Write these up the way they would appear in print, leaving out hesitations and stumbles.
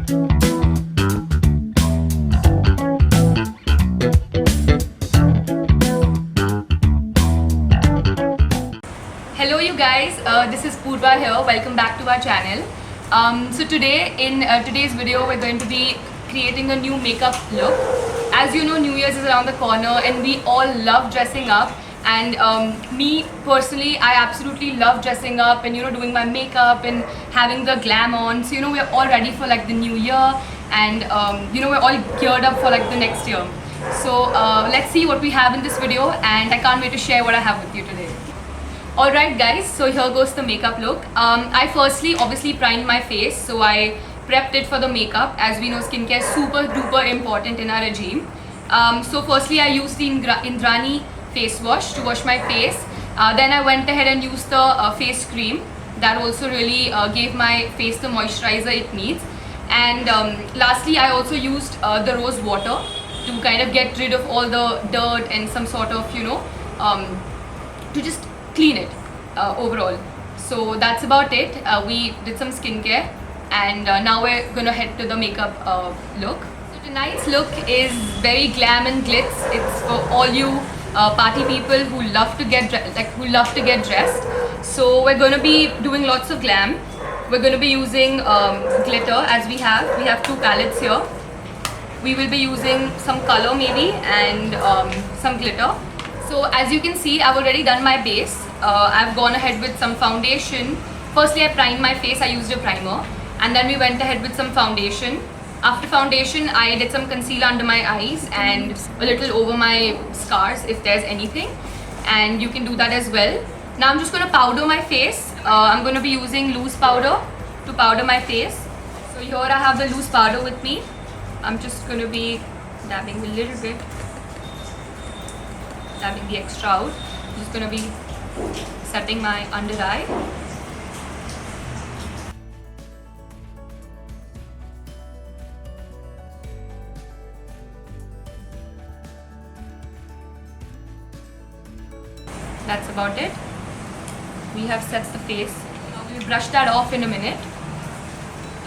Hello you guys, this is Purva here. Welcome back to our channel. So today in today's video we're going to be creating a new makeup look. As you know, New Year's is around the corner and we all love dressing up, and me personally, I absolutely love dressing up and doing my makeup and having the glam on. So we're all ready for like the new year, and we're all geared up for like the next year. So let's see what we have in this video, and I can't wait to share what I have with you today. Alright guys, so here goes the makeup look. I firstly obviously primed my face, so I prepped it for the makeup. As we know, skincare is super duper important in our regime. So firstly I used the Indrani face wash to wash my face. Then I went ahead and used the face cream. That also really gave my face the moisturizer it needs. And lastly I also used the rose water to kind of get rid of all the dirt and some sort of to just clean it overall. So that's about it. We did some skincare, and now we're gonna head to the makeup look. So tonight's look is very glam and glitz. It's for all you party people who love to get dressed. So we're gonna be doing lots of glam. We're gonna be using glitter, as we have two palettes here. We will be using some color maybe, and some glitter. So as you can see, I've already done my base. I've gone ahead with some foundation. Firstly, I primed my face, I used a primer, and then we went ahead with some foundation. After foundation, I did some concealer under my eyes and a little over my scars if there's anything, and you can do that as well. Now I'm just going to powder my face. I'm going to be using loose powder to powder my face. So here I have the loose powder with me. I'm just going to be dabbing a little bit, dabbing the extra out. I'm just going to be setting my under eye. That's about it. We have set the face. Now we'll brush that off in a minute.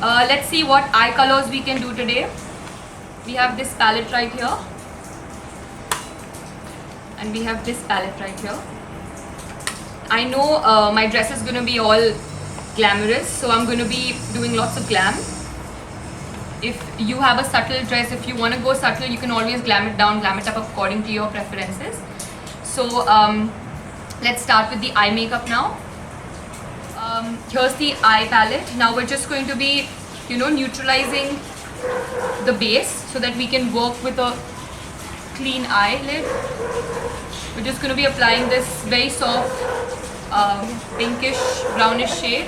Let's see what eye colors we can do today. We have this palette right here, and we have this palette right here. I know my dress is going to be all glamorous, so I'm going to be doing lots of glam. If you have a subtle dress, if you want to go subtle, you can always glam it down, glam it up according to your preferences. So let's start with the eye makeup now. Here's the eye palette. Now we're just going to be neutralizing the base so that we can work with a clean eyelid. We're just going to be applying this very soft pinkish brownish shade.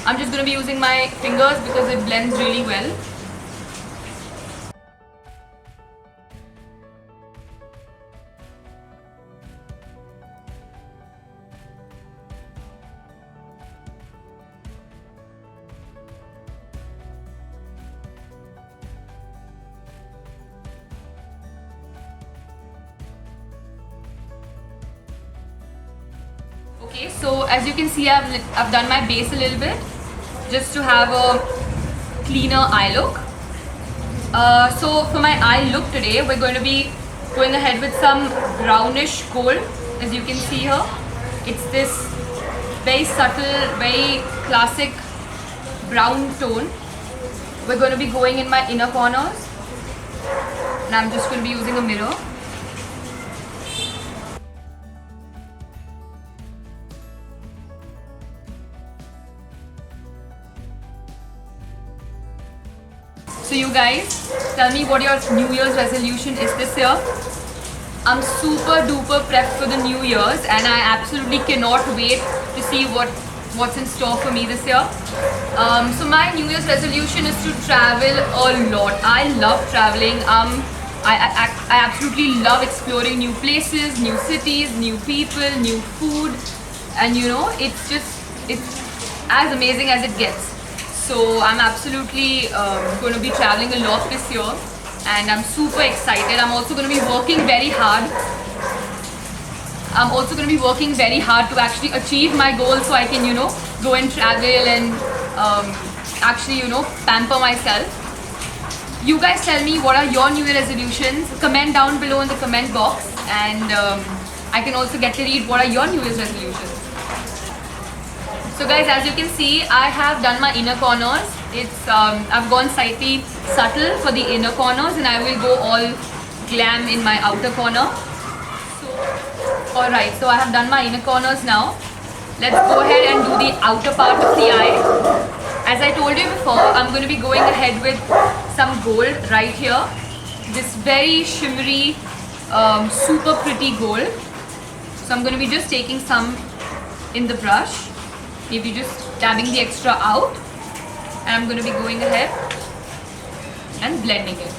I'm just going to be using my fingers because it blends really well. Okay, so as you can see, I've done my base a little bit just to have a cleaner eye look. So for my eye look today, we're going to be going ahead with some brownish gold. As you can see here, it's this very subtle, very classic brown tone. We're going to be going in my inner corners, and I'm just going to be using a mirror. So you guys, tell me what your New Year's resolution is this year. I'm super duper prepped for the New Year's, and I absolutely cannot wait to see what's in store for me this year. So my New Year's resolution is to travel a lot. I love traveling. I absolutely love exploring new places, new cities, new people, new food, and it's as amazing as it gets. So I'm absolutely going to be traveling a lot this year, and I'm super excited. I'm also going to be working very hard. to actually achieve my goals, so I can, go and travel and actually, pamper myself. You guys tell me what are your New Year resolutions. Comment down below in the comment box, and I can also get to read what are your New Year's resolutions. So guys, as you can see, I have done my inner corners. I've gone slightly subtle for the inner corners, and I will go all glam in my outer corner. Alright, so I have done my inner corners now. Let's go ahead and do the outer part of the eye. As I told you before, I'm going to be going ahead with some gold right here. This very shimmery, super pretty gold. So I'm going to be just taking some in the brush. Maybe just dabbing the extra out. And I'm going to be going ahead and blending it.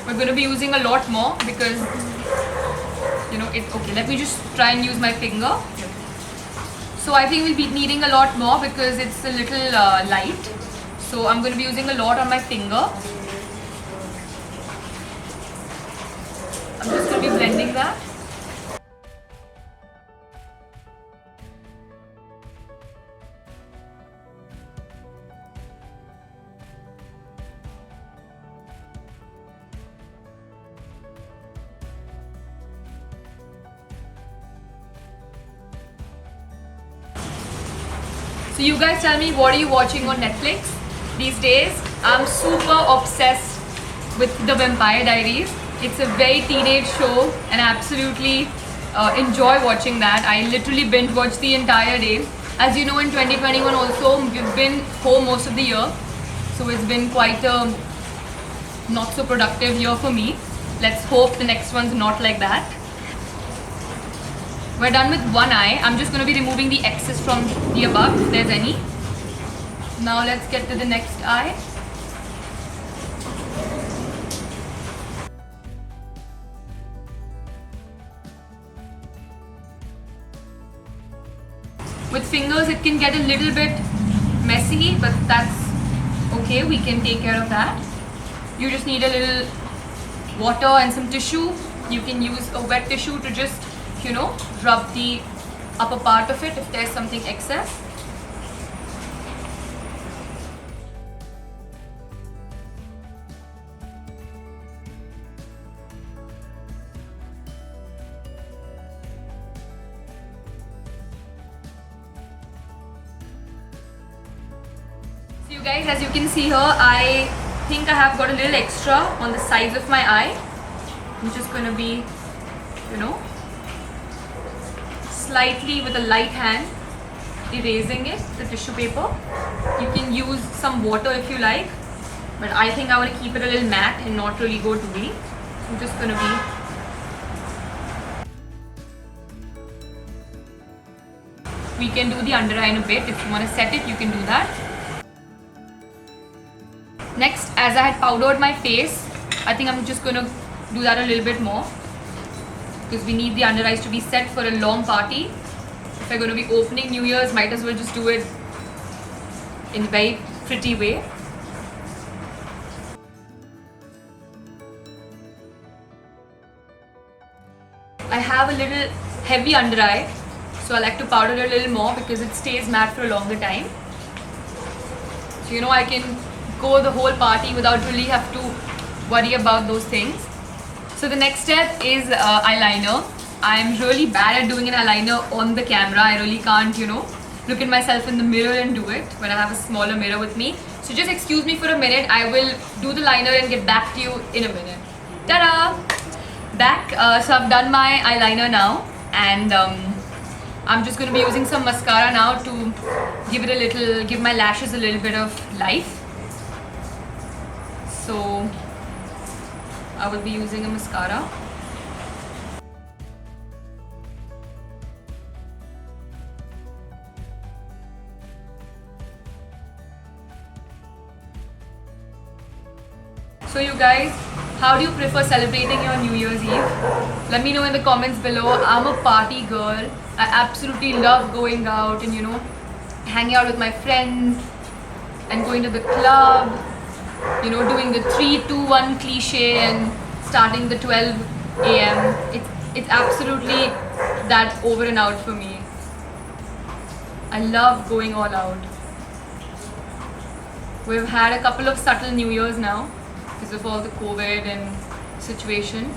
We're going to be using a lot more because, okay, let me just try and use my finger. So I think we'll be needing a lot more because it's a little light. So I'm going to be using a lot on my finger. I'm just going to be blending that. So you guys tell me, what are you watching on Netflix these days? I'm super obsessed with The Vampire Diaries. It's a very teenage show and I absolutely enjoy watching that. I literally binge watch the entire day. As you know, in 2021 also, we've been home most of the year. So it's been quite a not so productive year for me. Let's hope the next one's not like that. We're done with one eye. I'm just going to be removing the excess from the above if there's any. Now let's get to the next eye. With fingers it can get a little bit messy, but that's okay, we can take care of that. You just need a little water and some tissue. You can use a wet tissue to just rub the upper part of it if there's something excess. So you guys, as you can see here, I think I have got a little extra on the sides of my eye. I'm just going to be, slightly with a light hand erasing it, the tissue paper. You can use some water if you like, but I think I want to keep it a little matte and not really go too deep. I'm just going to be we can do the under eye in a bit. If you want to set it, you can do that. Next, as I had powdered my face, I think I'm just going to do that a little bit more, because we need the under eyes to be set for a long party. If we're going to be opening New Year's, might as well just do it in a very pretty way. I have a little heavy under eye, so I like to powder it a little more because it stays matte for a longer time. So I can go the whole party without really have to worry about those things. So the next step is eyeliner. I'm really bad at doing an eyeliner on the camera. I really can't, look at myself in the mirror and do it when I have a smaller mirror with me. So just excuse me for a minute. I will do the liner and get back to you in a minute. Ta-da! Back. So I've done my eyeliner now, and I'm just going to be using some mascara now to give my lashes a little bit of life. So I will be using a mascara. So you guys, how do you prefer celebrating your New Year's Eve? Let me know in the comments below. I'm a party girl. I absolutely love going out and hanging out with my friends and going to the club, doing the 3, 2, 1 cliche and starting the 12 a.m. It's absolutely that over and out for me. I love going all out. We've had a couple of subtle New Years now because of all the COVID and situation.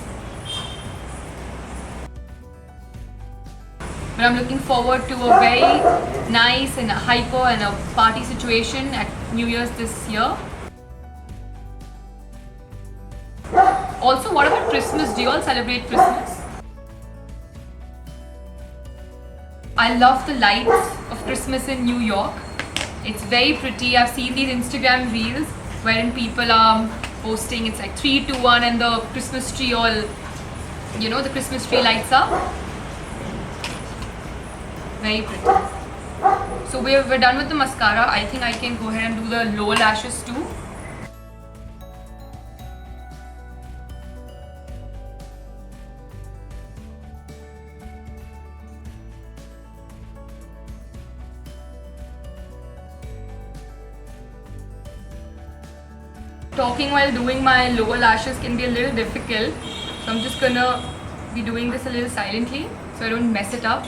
But I'm looking forward to a very nice and a hyper and a party situation at New Year's this year. Also, what about Christmas? Do you all celebrate Christmas? I love the lights of Christmas in New York. It's very pretty. I've seen these Instagram reels wherein people are posting, it's like 3, 2, 1 and the Christmas tree all, you know, the Christmas tree lights up. Very pretty. So we're done with the mascara. I think I can go ahead and do the lower lashes too. Talking while doing my lower lashes can be a little difficult, so I'm just gonna be doing this a little silently so I don't mess it up.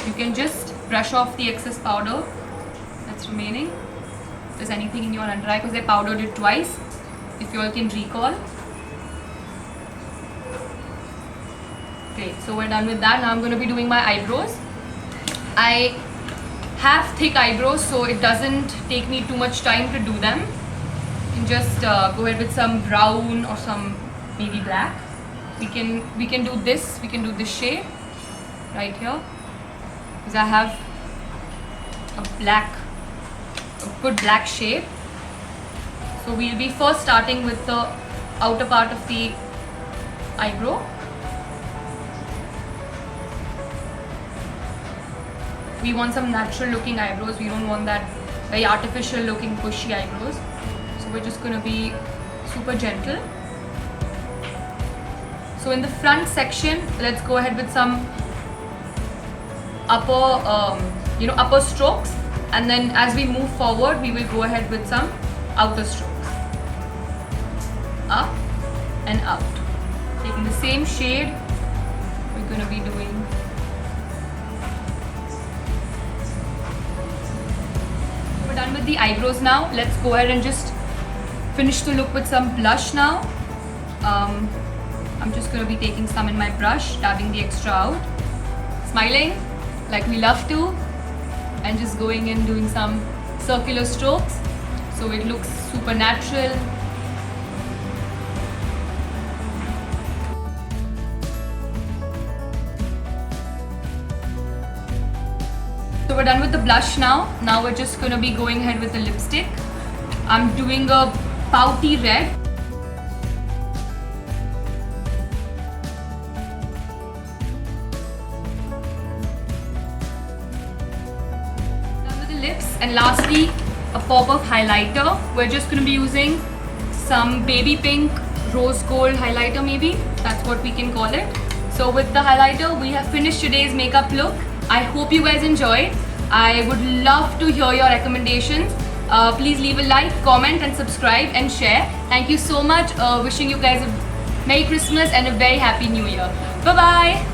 You can just brush off the excess powder that's remaining. If there's anything in your under eye, because I powdered it twice, if you all can recall. Great, so we're done with that. Now I'm going to be doing my eyebrows. I have thick eyebrows, so it doesn't take me too much time to do them. You can just go ahead with some brown or some maybe black. We can do this. We can do this shade right here, because I have a good black shade. So we'll be first starting with the outer part of the eyebrow. We want some natural looking eyebrows. We don't want that very artificial looking bushy eyebrows. So we're just going to be super gentle. So in the front section, let's go ahead with some upper strokes, and then as we move forward, we will go ahead with some outer strokes. Up and out. Taking the same shade, we're going to be doing. We're done with the eyebrows now. Let's go ahead and just finish the look with some blush now. I'm just going to be taking some in my brush, dabbing the extra out, smiling like we love to, and just going in doing some circular strokes so it looks super natural. So we're done with the blush now. Now we're just going to be going ahead with the lipstick. I'm doing a pouty red. Lips, and lastly a pop of highlighter. We're just going to be using some baby pink rose gold highlighter, maybe that's what we can call it. So with the highlighter, we have finished today's makeup look. I hope you guys enjoyed. I would love to hear your recommendations. Please leave a like, comment and subscribe and share. Thank you so much. Wishing you guys a Merry Christmas and a very Happy New Year. Bye bye.